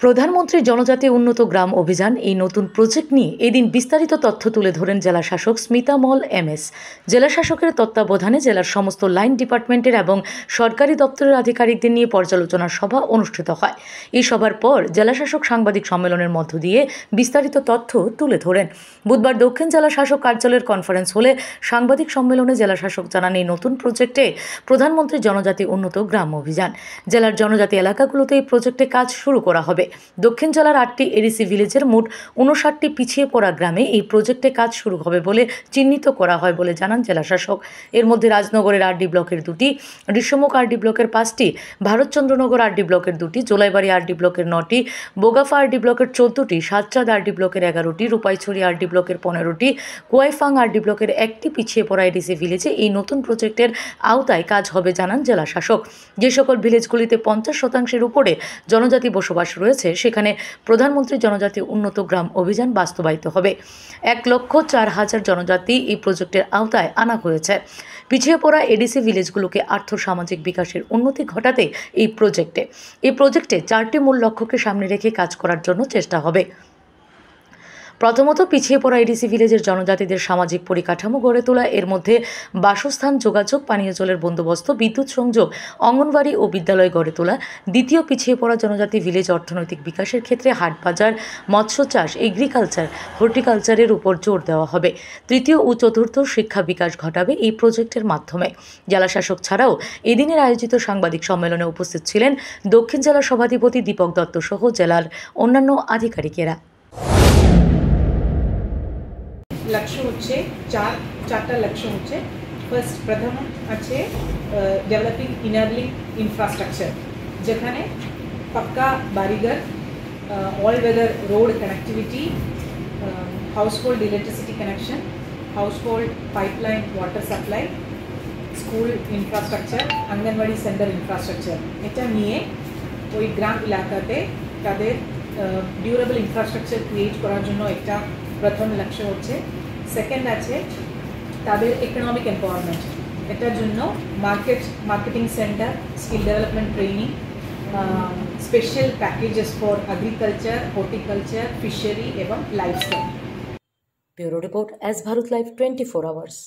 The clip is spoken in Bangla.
প্রধানমন্ত্রী জনজাতি উন্নত গ্রাম অভিযান এই নতুন প্রজেক্ট নিয়ে এদিন বিস্তারিত তথ্য তুলে ধরেন জেলা শাসক স্মিতা মল এমএস। জেলা শাসকের তত্ত্বাবধানে জেলার সমস্ত লাইন ডিপার্টমেন্টের এবং সরকারি দপ্তরের আধিকারিকদের নিয়ে পর্যালোচনা সভা অনুষ্ঠিত হয়। এই সভার পর জেলা শাসক সাংবাদিক সম্মেলনের মধ্য দিয়ে বিস্তারিত তথ্য তুলে ধরেন। বুধবার দক্ষিণ জেলা শাসক কার্যালয়ের কনফারেন্স হলে সাংবাদিক সম্মেলনে জেলা শাসক জানান, এই নতুন প্রজেক্টে প্রধানমন্ত্রী জনজাতি উন্নত গ্রাম অভিযান জেলার জনজাতি এলাকাগুলোতে এই প্রজেক্টে কাজ শুরু করা হবে। দক্ষিণ জেলার 8টি এডিসি ভিলেজের মোট 59টি পিছিয়ে পড়া গ্রামে এই প্রজেক্টে কাজ শুরু হবে বলে চিহ্নিত করা হয় বলে জানান জেলা শাসক। এর মধ্যে রাজনগরের আরডি ব্লকের 2টি, ঋষ্যমুখ আরডি ব্লকের 5টি, ভারতচন্দ্রনগর আরডি ব্লকের 2টি, জোলাইবাড়ি আরডি ব্লকের 9টি, বোগাফা আরডি ব্লকের 14টি, সাতচাঁদ আরডি ব্লকের 11টি, রূপাইছড়ি আরডি ব্লকের 15টি, কোয়াইফাং আরডি ব্লকের 1টি পিছিয়ে পড়া এডিসি ভিলেজে এই নতুন প্রজেক্টের আওতায় কাজ হবে জানান জেলা শাসক। যে সকল ভিলেজগুলিতে 50% উপরে জনজাতি বসবাস রয়েছে সেখানে প্রধানমন্ত্রী জনজাতি উন্নত গ্রাম অভিযান বাস্তবায়িত হবে। 1,04,000 জনজাতি এই প্রজেক্টের আওতায় আনা হয়েছে। পিছিয়ে পড়া এডিসি ভিলেজগুলোকে আর্থসামাজিক বিকাশের উন্নতি ঘটাতে এই প্রজেক্টে 4টি মূল লক্ষ্যকে সামনে রেখে কাজ করার জন্য চেষ্টা হবে। প্রথমত, পিছিয়ে পড়া এডিসি ভিলেজের জনজাতিদের সামাজিক পরিকাঠামো গড়ে তোলা, এর মধ্যে বাসস্থান, যোগাযোগ, পানীয় জলের বন্দোবস্ত, বিদ্যুৎ সংযোগ, অঙ্গনওয়াড়ি ও বিদ্যালয় গড়ে তোলা। দ্বিতীয়, পিছিয়ে পড়া জনজাতি ভিলেজ অর্থনৈতিক বিকাশের ক্ষেত্রে হাট বাজার, মৎস্য চাষ, এগ্রিকালচার, হর্টিকালচারের উপর জোর দেওয়া হবে। তৃতীয় ও চতুর্থ, শিক্ষা বিকাশ ঘটাবে এই প্রজেক্টের মাধ্যমে। জেলা শাসক ছাড়াও এদিনের আয়োজিত সাংবাদিক সম্মেলনে উপস্থিত ছিলেন দক্ষিণ জেলা সভাধিপতি দীপক দত্ত সহ জেলার অন্যান্য আধিকারিকেরা। लक्ष्य হচ্ছে চারটা লক্ষ্য হচ্ছে। ফার্স্ট, প্রথম আছে ডেভেলপিং ইনারলিং ইনফ্রাস্ট্রাকচার, যেখানে পাক্কা বাড়িঘর, all weather road connectivity, household electricity connection, household pipeline water supply, school infrastructure, anganwadi centre infrastructure, এটা নিয়ে ওই গ্রাম এলাকাতে তাদের ডিউরেবল ইনফ্রাস্ট্রাকচার ক্রিয়েট করার জন্য একটা প্রথম লক্ষ্য হচ্ছে। সেকেন্ড আছে তাদের ইকোনমিক এম্পাওয়ারমেন্ট, এটার জন্য marketing centre, skill development training, special packages for agriculture, horticulture, fishery এবং livestock. Bureau report, S Bharat live 24 hours.